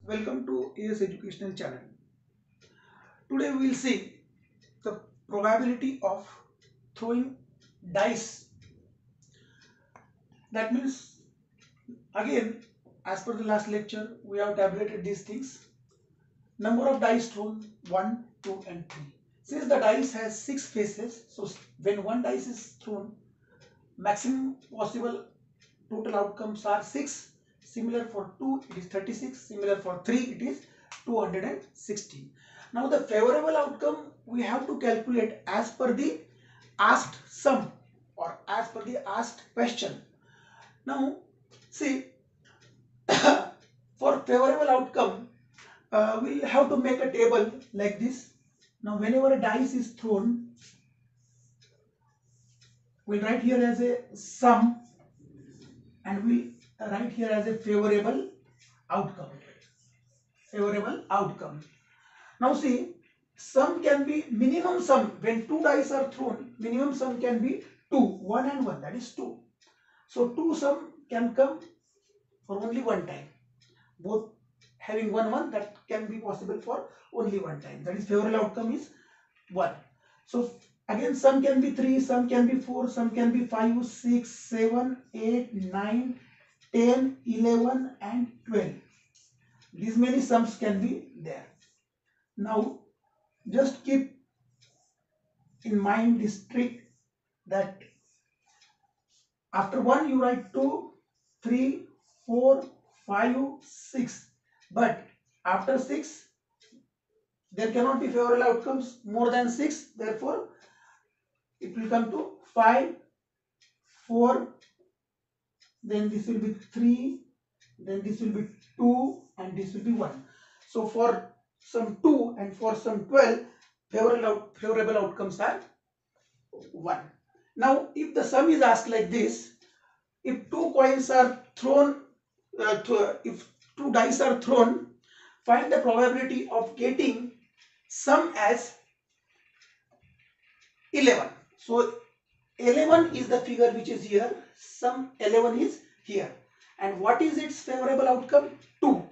Welcome to AS Educational Channel. Today we will see the probability of throwing dice. That means, again, as per the last lecture, we have tabulated these things. Number of dice thrown 1, 2 and 3. Since the dice has 6 faces, so when one dice is thrown, maximum possible total outcomes are 6. Similar for 2 it is 36. Similar for 3 it is 216. Now the favorable outcome we have to calculate as per the asked sum or as per the asked question. Now see, for favorable outcome we'll have to make a table like this. Now whenever a dice is thrown, we'll write here as a sum and we'll write here as a favorable outcome. Favorable outcome. Now see, sum can be minimum sum. When two dice are thrown, minimum sum can be 2. 1 and 1, that is 2. So 2 sum can come for only one time. Both having 1 1, that can be possible for only one time. That is favorable outcome is 1. So again, sum can be 3, sum can be 4, sum can be 5, 6, 7, 8, 9, 10, 11 and 12. These many sums can be there. Now just keep in mind this trick that after 1 you write 2, 3, 4, 5, 6, but after 6 there cannot be favorable outcomes more than 6, therefore it will come to 5, 4, then this will be 3, then this will be 2 and this will be 1. So for some 2 and for some 12, favorable outcomes are 1. Now if the sum is asked like this, if two coins are thrown, if two dice are thrown, find the probability of getting sum as 11. So 11 is the figure which is here, sum 11 is here, and what is its favorable outcome? 2.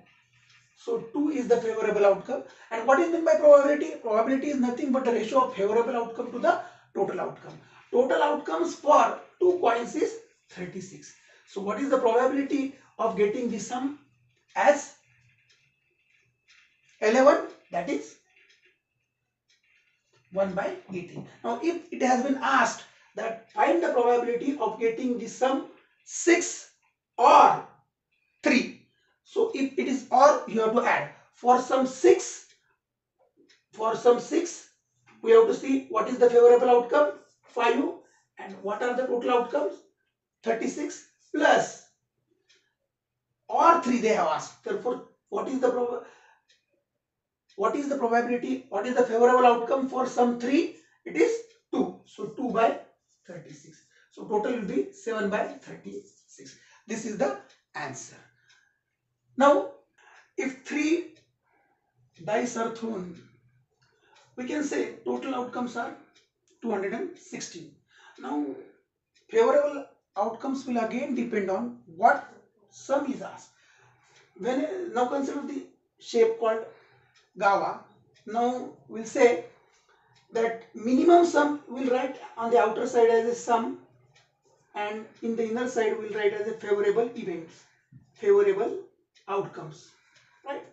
So 2 is the favorable outcome. And what is meant by probability? Probability is nothing but the ratio of favorable outcome to the total outcome. Total outcomes for two coins is 36. So what is the probability of getting the sum as 11? That is 1 by 18. Now if it has been asked that find the probability of getting the sum 6 or 3. So if it is or, you have to add. For some 6, we have to see what is the favorable outcome, 5, and what are the total outcomes, 36 plus or 3 they have asked. Therefore, what is the probability, what is the favorable outcome for some 3? It is 2. So 2 by 36. So total will be 7 by 36. This is the answer. Now, if 3 dice are thrown, we can say total outcomes are 216. Now, favorable outcomes will again depend on what sum is asked. Now consider the shape called Gava. Now we'll say that minimum sum we'll write on the outer side as a sum, and in the inner side we'll write as a favorable events, favorable outcomes, right?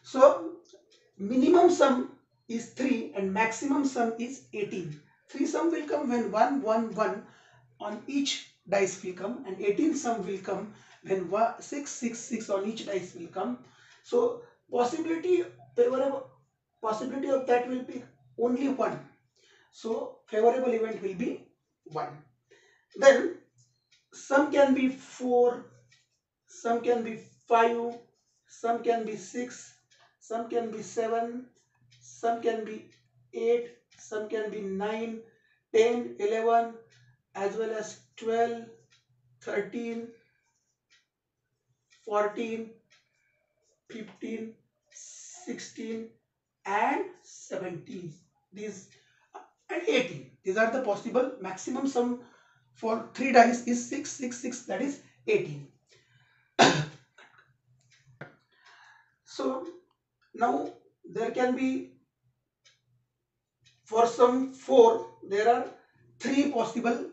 So minimum sum is 3 and maximum sum is 18. 3 sum will come when 1, 1, 1 on each dice will come, and 18 sum will come when 6, 6, 6 on each dice will come. So possibility of that will be only 1. So favorable event will be 1. Then sum can be 4, sum can be 5, some can be 6, some can be 7, some can be 8, some can be 9, 10, 11, as well as 12, 13, 14, 15, 16 and 17. These and 18. These are the possible. Maximum sum for 3 dice is 6, 6, 6, that is 18. So now there can be, for some 4, there are 3 possible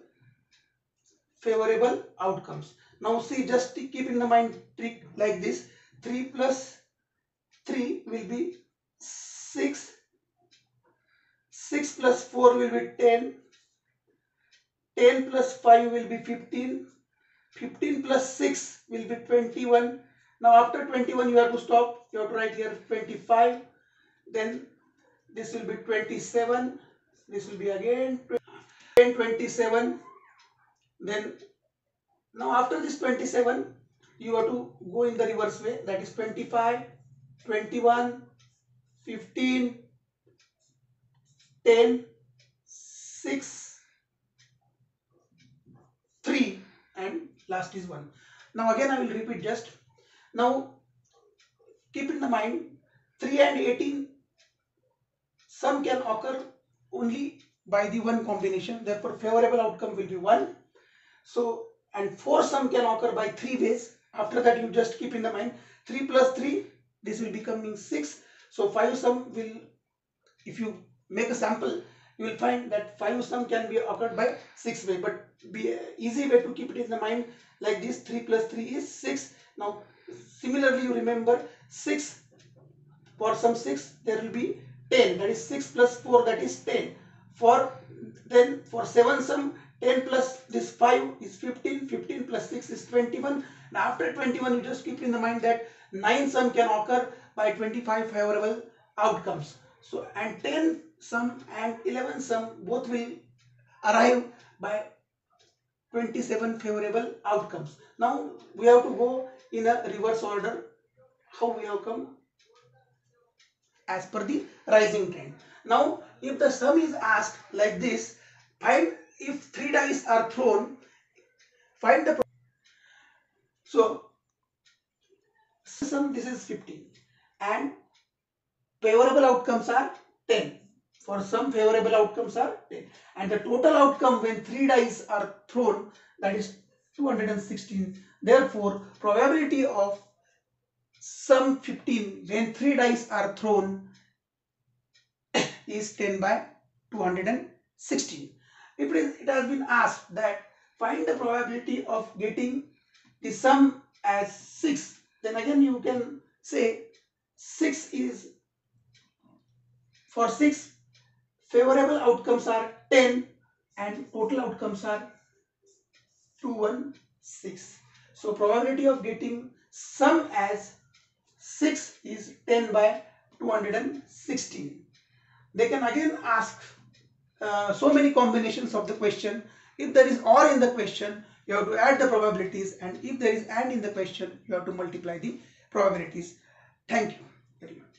favorable outcomes. Now see, just keep in the mind trick like this. 3 plus 3 will be 6, 6 plus 4 will be 10, 10 plus 5 will be 15, 15 plus 6 will be 21. Now after 21 you have to stop, you have to write here 25, then this will be 27, this will be again 27, then now after this 27 you have to go in the reverse way, that is 25, 21, 15, 10, 6, 3 and last is 1. Now again I will repeat just. Now keep in the mind 3 and 18 sum can occur only by the one combination, therefore favorable outcome will be 1. So and 4 sum can occur by 3 ways. After that you just keep in the mind 3 plus 3, this will becoming 6. So 5 sum will, if you make a sample, you will find that 5 sum can be occurred by 6 way, but be easy way to keep it in the mind like this, 3 plus 3 is 6. Now similarly you remember 6, for some 6 there will be 10, that is 6 plus 4, that is 10. For then for 7 sum 10 plus this 5 is 15, 15 plus 6 is 21. And after 21 you just keep in the mind that 9 sum can occur by 25 favorable outcomes. So and 10 sum and 11 sum both will arrive by 27 favorable outcomes. Now we have to go in a reverse order. How we have come? As per the rising trend. Now if the sum is asked like this, find if 3 dice are thrown, find the, so sum, this is 15 and favorable outcomes are 10. For some favorable outcomes are 10 and the total outcome when 3 dice are thrown, that is 216. Therefore probability of sum 15 when 3 dice are thrown is 10 by 216. If it has been asked that find the probability of getting the sum as 6, then again you can say 6 is, for 6 favorable outcomes are 10 and total outcomes are 216. So probability of getting sum as 6 is 10 by 216. They can again ask so many combinations of the question. If there is or in the question, you have to add the probabilities, and if there is and in the question, you have to multiply the probabilities. Thank you very much.